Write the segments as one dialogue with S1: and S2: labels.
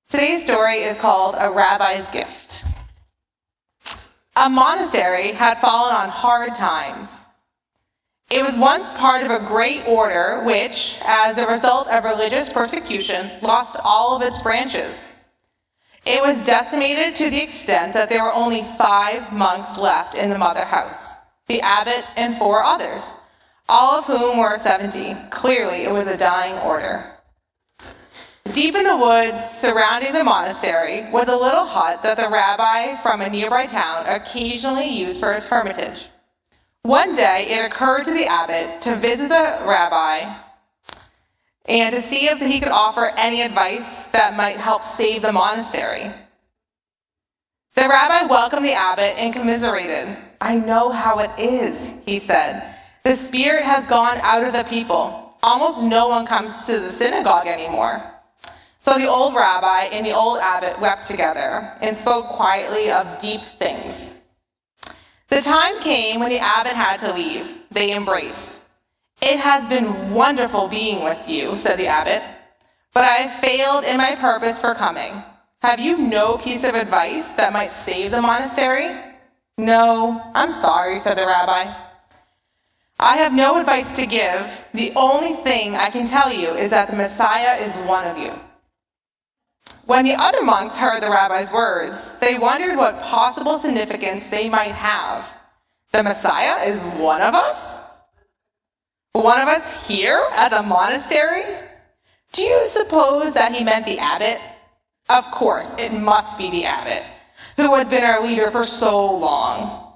S1: Today's story is called A Rabbi's Gift. A monastery had fallen on hard times. It was once part of a great order which, as a result of religious persecution, lost all of its branches. It was decimated to the extent that there were only 5 monks left in the mother house, the abbot and 4 others, all of whom were 70. Clearly, it was a dying order. Deep in the woods surrounding the monastery was a little hut that the rabbi from a nearby town occasionally used for his hermitage. One day, it occurred to the abbot to visit the rabbi and to see if he could offer any advice that might help save the monastery. The rabbi welcomed the abbot and commiserated. "I know how it is," he said. "The spirit has gone out of the people. Almost no one comes to the synagogue anymore." So the old rabbi and the old abbot wept together and spoke quietly of deep things. The time came when the abbot had to leave. They embraced. "It has been wonderful being with you," said the abbot, "but I have failed in my purpose for coming. Have you no piece of advice that might save the monastery?" "No, I'm sorry," said the rabbi. "I have no advice to give. The only thing I can tell you is that the Messiah is one of you." When the other monks heard the rabbi's words, they wondered what possible significance they might have. "The Messiah is one of us? One of us here at the monastery? Do you suppose that he meant the abbot?" Of course, it must be the abbot, who has been our leader for so long.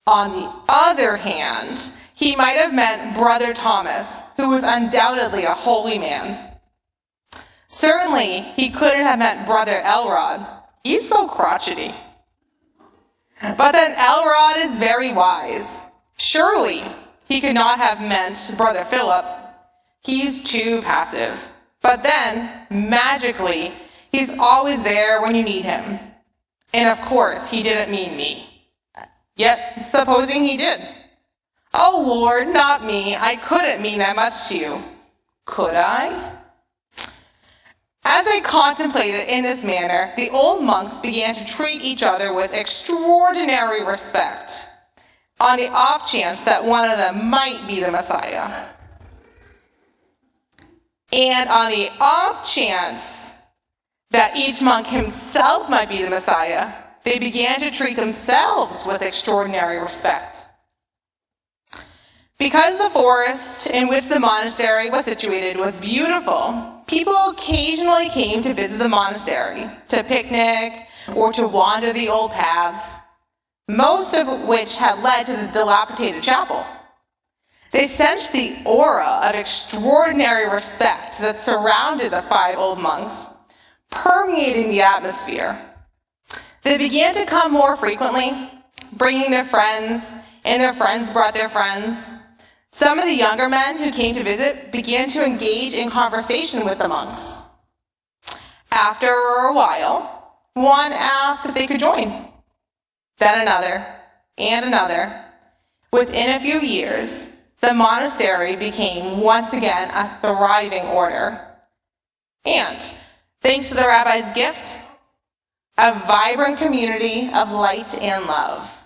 S1: On the other hand, he might have meant Brother Thomas, who was undoubtedly a holy man. Certainly, he couldn't have meant Brother Elrod. He's so crotchety. But then Elrod is very wise. Surely, he could not have meant Brother Philip. He's too passive. But then, magically, he's always there when you need him. And of course, he didn't mean me. Yet, supposing he did. "Oh Lord, not me. I couldn't mean that much to you." Could I? As they contemplated in this manner, the old monks began to treat each other with extraordinary respect, on the off chance that one of them might be the Messiah. And on the off chance that each monk himself might be the Messiah, they began to treat themselves with extraordinary respect. Because the forest in which the monastery was situated was beautiful, people occasionally came to visit the monastery, to picnic, or to wander the old paths, most of which had led to the dilapidated chapel. They sensed the aura of extraordinary respect that surrounded the 5 old monks, permeating the atmosphere. They began to come more frequently, bringing their friends, and their friends brought their friends. Some of the younger men who came to visit began to engage in conversation with the monks. After a while, one asked if they could join. Then another, and another. Within a few years, the monastery became once again a thriving order. And, thanks to the rabbi's gift, a vibrant community of light and love.